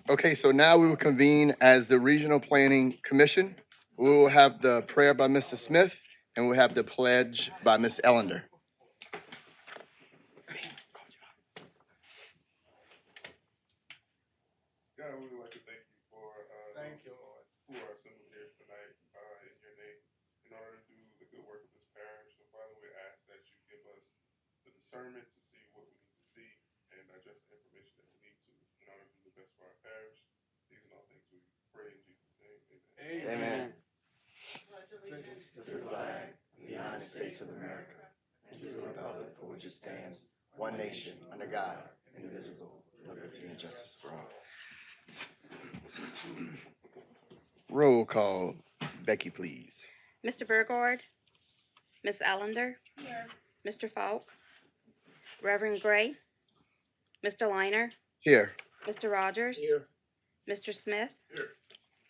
Okay, so now we will convene as the Regional Planning Commission. We will have the prayer by Mr. Smith, and we'll have the pledge by Ms. Ellender. God, we would like to thank you for who are assembled here tonight in your name in order to do the good work of this parish. So, Father, we ask that you give us the discernment to see what we need to see and digest the information that we need to in order to do the best for our parish. These and all things we pray in Jesus' name. Amen. Amen. To the flag of the United States of America, and to the republic for which it stands, one nation, under God, indivisible, liberty and justice for all. Roll call. Becky, please. Mr. Burgard, Miss Allender, here. Mr. Falk, Reverend Gray, Mr. Liner, Here. Mr. Rogers, Here. Mr. Smith, Here.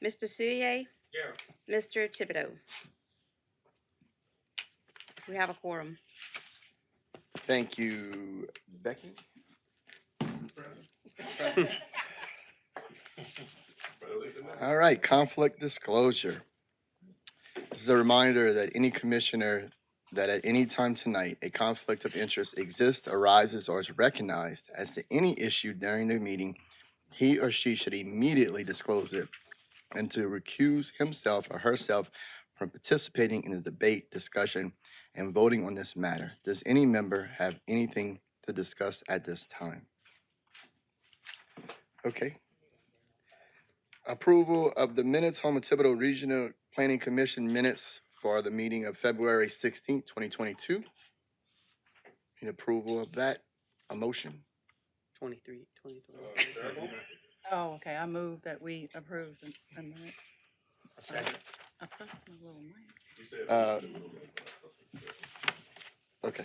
Mr. Soulier, Here. Mr. Thibodeau. We have a quorum. Thank you, Becky. All right, conflict disclosure. This is a reminder that any commissioner that at any time tonight a conflict of interest exists, arises, or is recognized as to any issue during the meeting, he or she should immediately disclose it and to recuse himself or herself from participating in the debate, discussion, and voting on this matter. Does any member have anything to discuss at this time? Okay. Approval of the minutes, Houma Thibodeau Regional Planning Commission minutes for the meeting of February 16th, 2022. Need approval of that? A motion? 23. Oh, okay, I move that we approve the minutes. I pressed my little mic. Okay.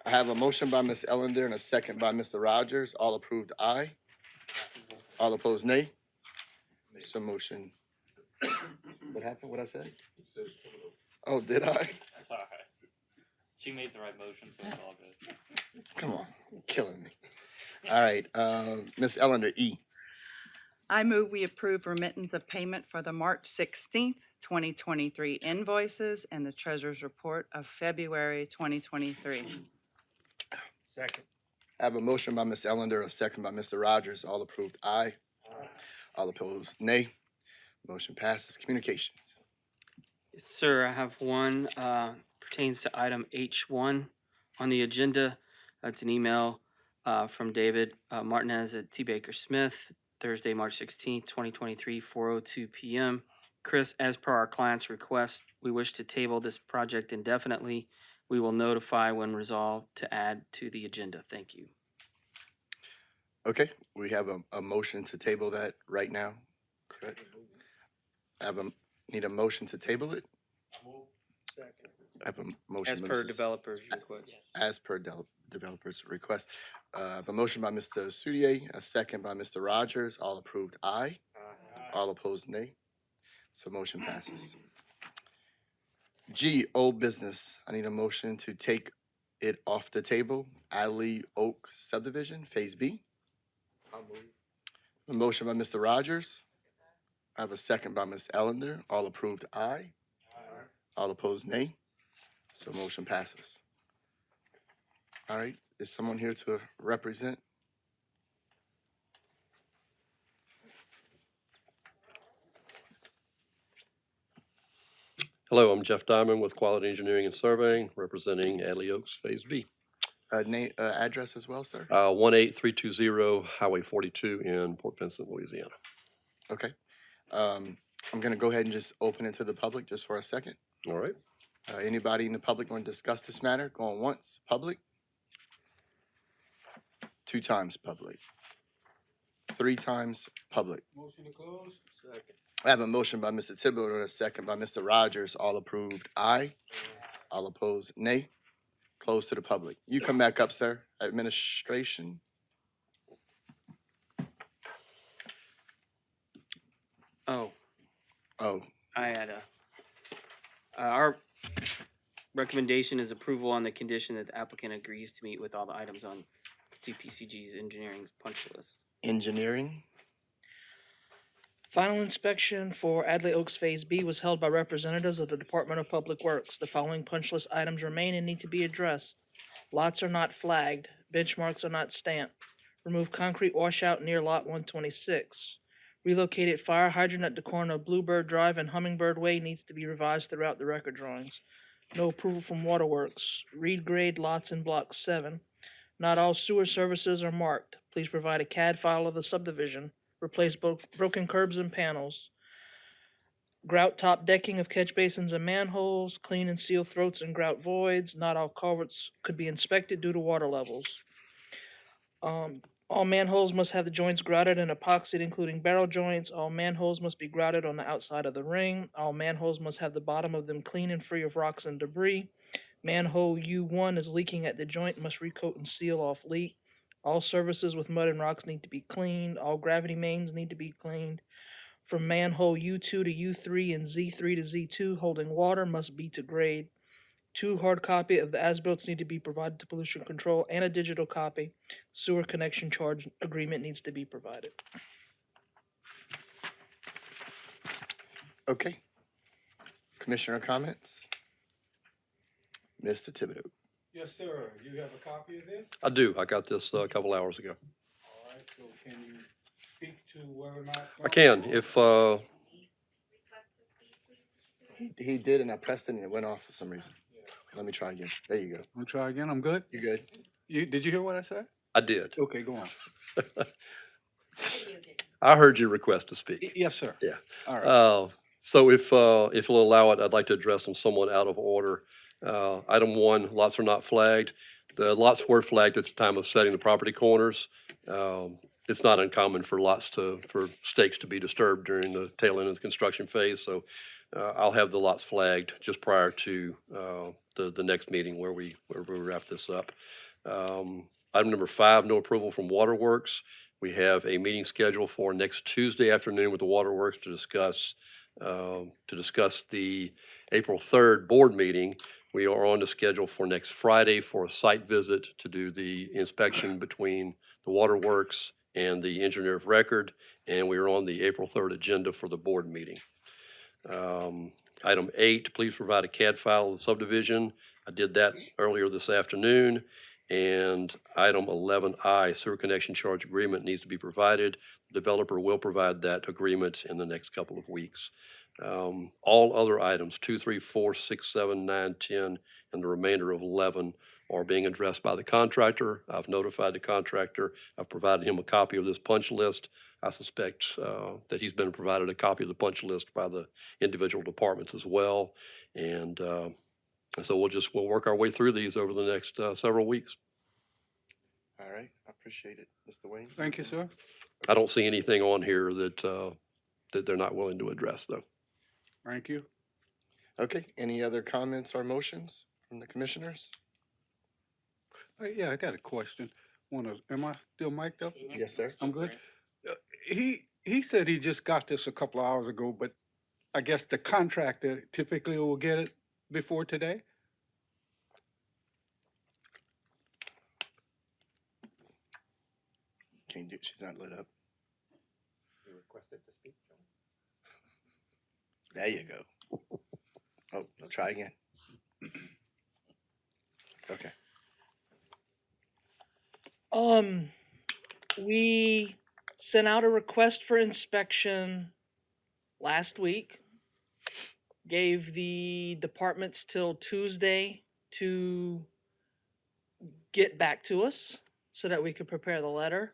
I have a motion by Ms. Ellender and a second by Mr. Rogers. All approved, aye. All opposed, nay. So motion. What happened? What I said? Oh, did I? That's all right. She made the right motion, so it's all good. Come on, you're killing me. All right, Ms. Ellender, E. I move we approve remittance of payment for the March 16th, 2023 invoices and the treasurer's report of February 2023. Second. I have a motion by Ms. Ellender, a second by Mr. Rogers. All approved, aye. All opposed, nay. Motion passes. Communications. Yes, sir, I have one pertains to item H1 on the agenda. That's an email from David Martinez at T. Baker Smith, Thursday, March 16th, 2023, 4:02 p.m. Chris, as per our client's request, we wish to table this project indefinitely. We will notify when resolved to add to the agenda. Thank you. Okay, we have a motion to table that right now, correct? Need a motion to table it? I have a motion. As by per Mrs. developer's request. As per developer's request. I have a motion by Mr. Soulier, a second by Mr. Rogers. All approved, aye. All opposed, nay. So motion passes. G, old business. I need a motion to take it off the table. Alley Oak subdivision, Phase B. A motion by Mr. Rogers. I have a second by Ms. Ellender. All approved, aye. All opposed, nay. So motion passes. All right, is someone here to represent? Hello, I'm Jeff Diamond with Quality Engineering and Surveying, representing Adley Oaks Phase B. Address as well, sir? 18320 Highway 42 in Port Vincent, Louisiana. Okay. I'm gonna go ahead and just open it to the public just for a second. All right. Anybody in the public want to discuss this matter? Going once, public? 2 times public. 3 times public. Motion to close? Second. I have a motion by Mr. Thibodeau and a second by Mr. Rogers. All approved, aye. All opposed, nay. Close to the public. You come back up, sir. Administration. Oh, Oh, I had our recommendation is approval on the condition that the applicant agrees to meet with all the items on TPCG's engineering punch list. engineering. Final inspection for Adley Oaks Phase B was held by representatives of the Department of Public Works. The following punch list items remain and need to be addressed. Lots are not flagged. Benchmarks are not stamped. Remove concrete washout near Lot 126. Relocated fire hydrant at the corner of Bluebird Drive and Hummingbird Way needs to be revised throughout the record drawings. No approval from Waterworks. Read grade lots in Block 7. Not all sewer services are marked. Please provide a CAD file of the subdivision. Replace broken curbs and panels. Grout top decking of catch basins and manholes. Clean and seal throats and grout voids. Not all culverts could be inspected due to water levels. All manholes must have the joints grouted and epoxied, including barrel joints. All manholes must be grouted on the outside of the ring. All manholes must have the bottom of them clean and free of rocks and debris. Manhole U1 is leaking at the joint, must recoat and seal off leak. All surfaces with mud and rocks need to be cleaned. All gravity mains need to be cleaned. From manhole U2 to U3 and Z3 to Z2 holding water must be to grade. 2 hard copy of the as-bills need to be provided to pollution control and a digital copy. Sewer connection charge agreement needs to be provided. Okay. Commissioner comments? Mr. Thibodeau. Yes, sir. You have a copy of this? I do. I got this a couple hours ago. All right, so can you speak to whether or not? I can, if, He did, and I pressed it and it went off for some reason. Let me try again. There you go. I'll try again. I'm good. You good? Did you hear what I said? I did. Okay, go on. I heard your request to speak. Yes, sir. Yeah. All right. So if you'll allow it, I'd like to address them somewhat out of order. Item 1, lots are not flagged. The lots were flagged at the time of setting the property corners. It's not uncommon for for stakes to be disturbed during the tail end of the construction phase. So I'll have the lots flagged just prior to the next meeting where we wrap this up. Item number 5, no approval from Waterworks. We have a meeting scheduled for next Tuesday afternoon with the Waterworks to discuss the April 3rd board meeting. We are on the schedule for next Friday for a site visit to do the inspection between the Waterworks and the engineer of record, and we are on the April 3rd agenda for the board meeting. Item 8, please provide a CAD file of the subdivision. I did that earlier this afternoon. And item 11I, sewer connection charge agreement needs to be provided. The developer will provide that agreement in the next couple of weeks. All other items, 2, 3, 4, 6, 7, 9, 10, and the remainder of 11 are being addressed by the contractor. I've notified the contractor. I've provided him a copy of this punch list. I suspect that he's been provided a copy of the punch list by the individual departments as well. And so we'll work our way through these over the next several weeks. All right, I appreciate it. Mr. Wayne? Thank you, sir. I don't see anything on here that they're not willing to address, though. Thank you. Okay, any other comments or motions from the commissioners? Yeah, I got a question. Am I still mic'd up? Yes, sir. I'm good. He said he just got this a couple of hours ago, but I guess the contractor typically will get it before today? Can't do, she's not lit up. You requested to speak, John? There you go. Oh, try again. Okay. We sent out a request for inspection last week. Gave the departments till Tuesday to get back to us so that we could prepare the letter.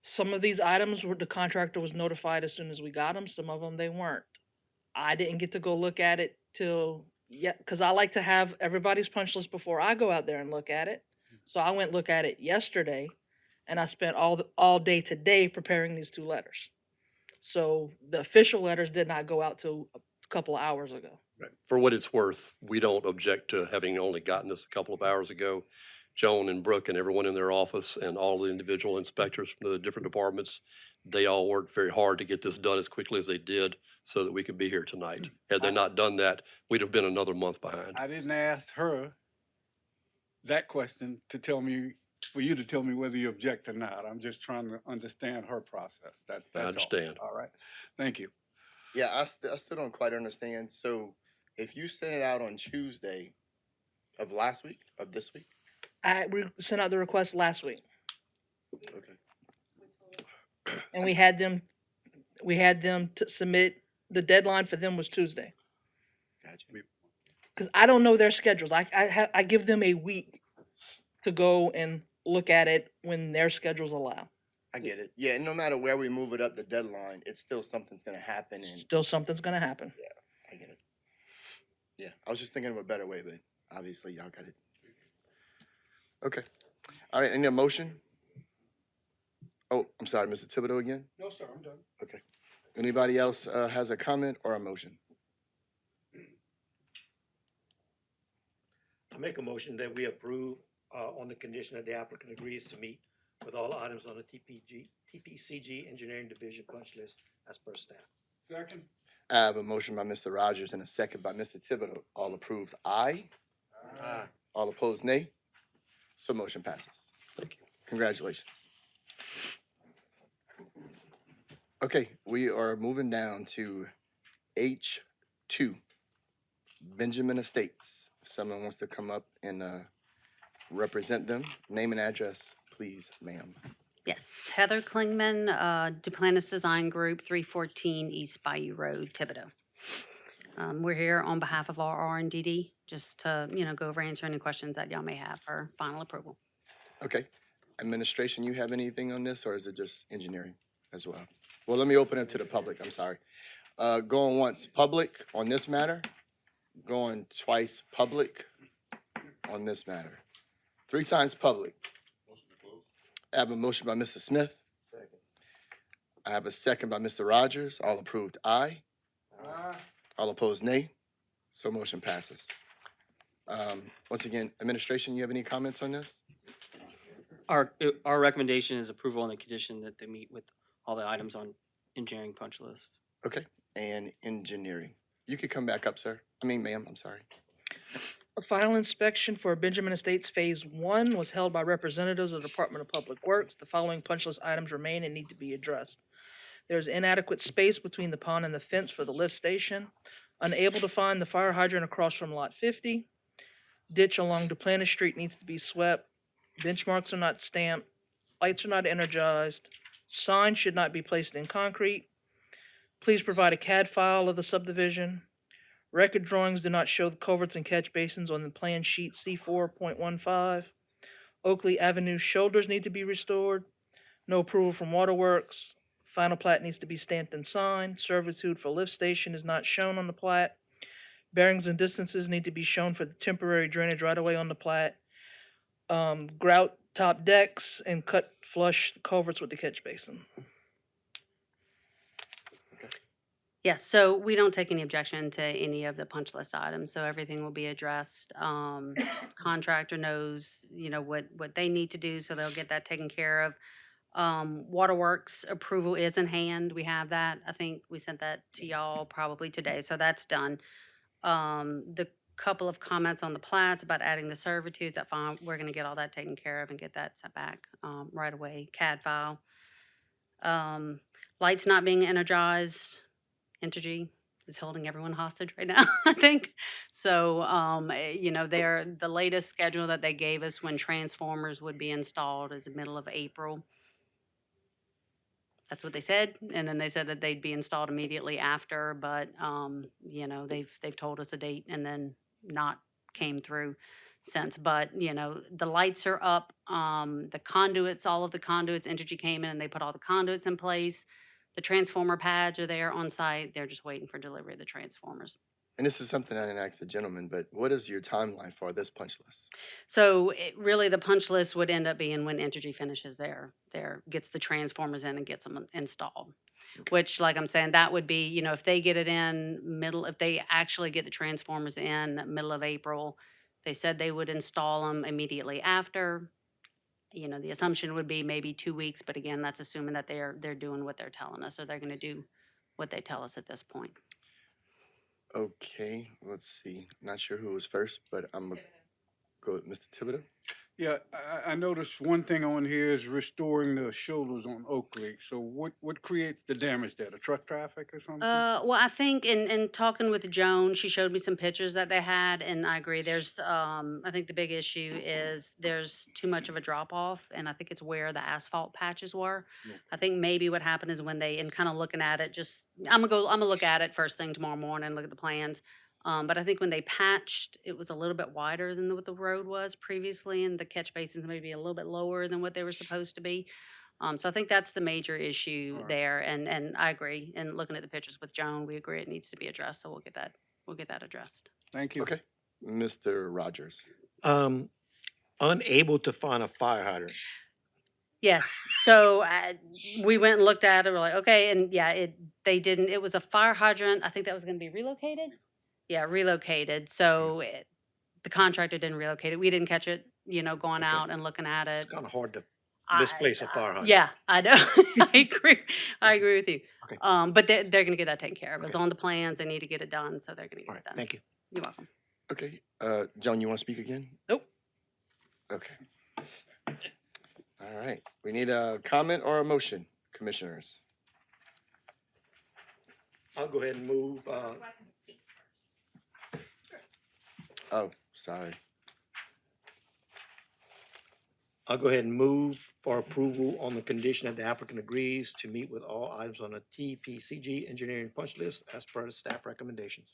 Some of these items were, the contractor was notified as soon as we got them. Some of them they weren't. I didn't get to go look at it till yet, because I like to have everybody's punch list before I go out there and look at it. So I went look at it yesterday, and I spent all day today preparing these 2 letters. So the official letters did not go out till a couple of hours ago. Right. For what it's worth, we don't object to having only gotten this a couple of hours ago. Joan and Brooke and everyone in their office and all the individual inspectors from the different departments, they all worked very hard to get this done as quickly as they did so that we could be here tonight. Had they not done that, we'd have been another month behind. I didn't ask her that question to tell me for you to tell me whether you object or not. I'm just trying to understand her process. That's all. understand. All right. Thank you. Yeah, I still don't quite understand. So if you sent it out on Tuesday of last week, of this week, Sent out the request last week, okay. and we had them to submit. The deadline for them was Tuesday. Gotcha. Because I don't know their schedules. I give them a week to go and look at it when their schedules allow. I get it. Yeah, and no matter where we move it up the deadline, it's still something's gonna happen, and Still something's gonna happen. I get it. Yeah, I was just thinking of a better way, but obviously y'all got it. Okay. All right, any motion? Oh, I'm sorry, Mr. Thibodeau again? No, sir, I'm done. Okay. Anybody else has a comment or a motion? I make a motion that we approve on the condition that the applicant agrees to meet with all items on the TPCG Engineering Division punch list as per staff. Second. I have a motion by Mr. Rogers and a second by Mr. Thibodeau. All approved, aye. Aye. All opposed, nay. So motion passes. Thank you. Congratulations. Okay, we are moving down to H2, Benjamin Estates. If someone wants to come up and represent them, name and address, please, ma'am. Yes, Heather Klingman, Duplantis Design Group, 314 East Bayou Road, Thibodeau. We're here on behalf of our R&DD, just to, go over, answer any questions that y'all may have for final approval. Okay. Administration, you have anything on this, or is it just engineering as well? Well, let me open it to the public. I'm sorry. Going once, public on this matter. Going twice, public on this matter. 3 times public. I have a motion by Mr. Smith. Second. I have a second by Mr. Rogers. All approved, aye. Aye. All opposed, nay. So motion passes. Once again, administration, you have any comments on this? Our recommendation is approval on the condition that they meet with all the items on engineering punch list. Okay, and engineering. You could come back up, sir. I mean, ma'am, I'm sorry. A final inspection for Benjamin Estates Phase 1 was held by representatives of the Department of Public Works. The following punch list items remain and need to be addressed. There's inadequate space between the pond and the fence for the lift station. Unable to find the fire hydrant across from Lot 50. Ditch along Duplantis Street needs to be swept. Benchmarks are not stamped. Lights are not energized. Signs should not be placed in concrete. Please provide a CAD file of the subdivision. Record drawings do not show the culverts and catch basins on the plan sheet C4.15. Oakley Avenue shoulders need to be restored. No approval from Waterworks. Final plat needs to be stamped and signed. Servitude for lift station is not shown on the plat. Bearings and distances need to be shown for the temporary drainage right away on the plat. Grout top decks and cut flush the culverts with the catch basin. Yes, so we don't take any objection to any of the punch list items, so everything will be addressed. Contractor knows, what they need to do, so they'll get that taken care of. Waterworks approval is in hand. We have that. I think we sent that to y'all probably today, so that's done. The couple of comments on the plats about adding the servitudes, that fine, we're gonna get all that taken care of and get that sent back, right away, CAD file. Lights not being energized, Entergy is holding everyone hostage right now, I think. So, the latest schedule that they gave us when transformers would be installed is the middle of April. That's what they said, and then they said that they'd be installed immediately after, but, they've told us a date and then not came through since. But, the lights are up, the conduits, all of the conduits, Entergy came in and they put all the conduits in place. The transformer pads are there on site. They're just waiting for delivery of the transformers. And this is something I didn't ask the gentleman, but what is your timeline for this punch list? So really the punch list would end up being when Entergy finishes gets the transformers in and gets them installed. Which, like I'm saying, that would be, if they get it in if they actually get the transformers in middle of April, they said they would install them immediately after. The assumption would be maybe 2 weeks, but again, that's assuming that they're doing what they're telling us, or they're gonna do what they tell us at this point. Okay, let's see. Not sure who was first, but Go with Mr. Thibodeau. Yeah, I noticed one thing on here is restoring the shoulders on Oakley. So what creates the damage there? The truck traffic or something? Well, I think in talking with Joan, she showed me some pictures that they had, and I agree. There's, I think the big issue is there's too much of a drop off, and I think it's where the asphalt patches were. I think maybe what happened is when they, and kind of looking at it, just, I'm gonna look at it first thing tomorrow morning, look at the plans. But I think when they patched, it was a little bit wider than what the road was previously, and the catch basins maybe a little bit lower than what they were supposed to be. So I think that's the major issue Alright. there, and I agree. And looking at the pictures with Joan, we agree it needs to be addressed. So we'll get that addressed. Thank you. Okay, Mr. Rogers. Unable to find a fire hydrant. Yes. So we went and looked at it. We're like, okay, and yeah, they didn't. It was a fire hydrant. I think that was going to be relocated. Yeah, relocated. So the contractor didn't relocate it. We didn't catch it. Going Okay. out and looking at It's it. kind of hard to I- misplace a fire hydrant. Yeah, I know. I agree. I agree with you. Okay. But they're going to get that taken care of. It's Okay. on the plans. They need to get it done, so they're going to All get right, it done. thank you. You're welcome. Okay, Joan, you want to speak again? Nope. Okay. All right, we need a comment or a motion, commissioners. I'll go ahead and move, Oh, sorry. I'll go ahead and move for approval on the condition that the applicant agrees to meet with all items on the TPCG engineering punch list as per the staff recommendations.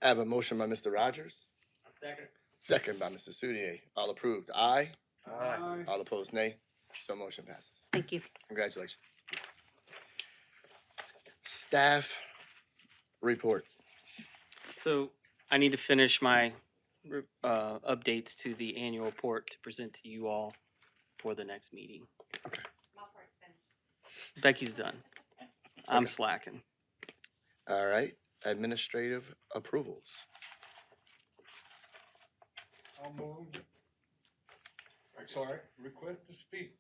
I have a motion by Mr. Rogers, Second. second by Mr. Soudier. All approved, aye. Aye. All opposed, nay. So motion passes. Thank you. Congratulations. Staff report. So I need to finish my updates to the annual report to present to you all for the next meeting. Okay. Becky's done. I'm Okay. slacking. All right, administrative approvals. I'll move. Sorry, request to speak.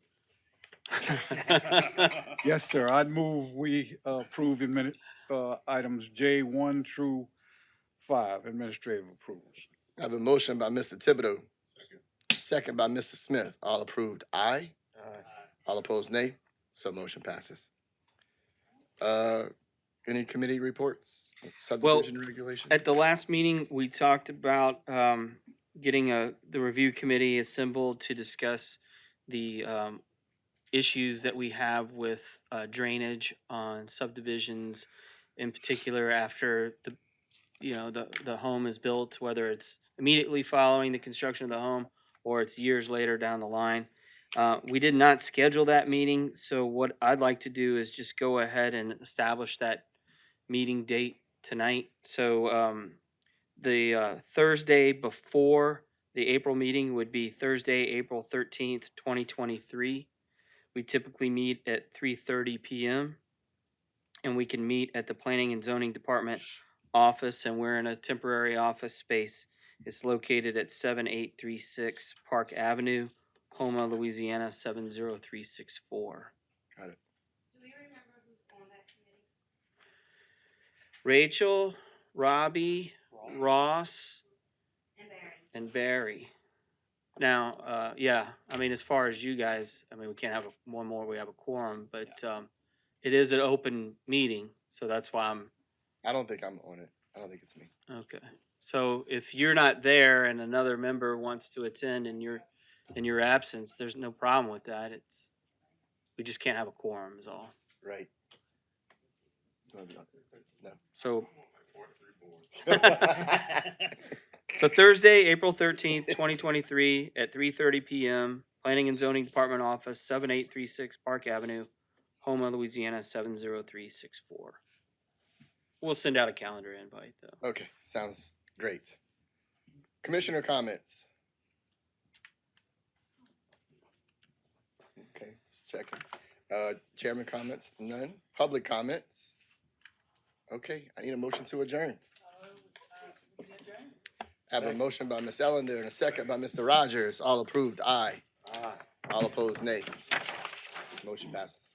Yes, sir. I'd move we approve items J1 through 5, administrative approvals. I have a motion by Mr. Thibodeau, second by Mr. Smith. All approved, aye. All opposed, nay. So motion passes. Any committee reports? Subdivision regulation? At the last meeting, we talked about getting the review committee assembled to discuss the issues that we have with drainage on subdivisions, in particular after the home is built, whether it's immediately following the construction of the home or it's years later down the line. We did not schedule that meeting, so what I'd like to do is just go ahead and establish that meeting date tonight. So the Thursday before the April meeting would be Thursday, April 13th, 2023. We typically meet at 3:30 p.m. and we can meet at the Planning and Zoning Department office, and we're in a temporary office space. It's located at 7836 Park Avenue, Houma, Louisiana 70364. Got it. Do we remember who's on that committee? Rachel, Robbie, Ross, And Barry. and Barry. Now, yeah, I mean, as far as you guys, I mean, we can't have one more, we have a quorum, but it is an open meeting, so that's why I don't think I'm on it. I don't think it's me. okay. So if you're not there and another member wants to attend in your absence, there's no problem with that. We just can't have a quorum is all. Right. No. So So Thursday, April 13th, 2023 at 3:30 p.m. Planning and Zoning Department Office, 7836 Park Avenue, Houma, Louisiana 70364. We'll send out a calendar invite though. Okay, sounds great. Commissioner comments? Okay, just checking. Chairman comments? None. Public comments? Okay, I need a motion to adjourn. I have a motion by Ms. Ellender and a second by Mr. Rogers. All approved, aye. All opposed, nay. Motion passes.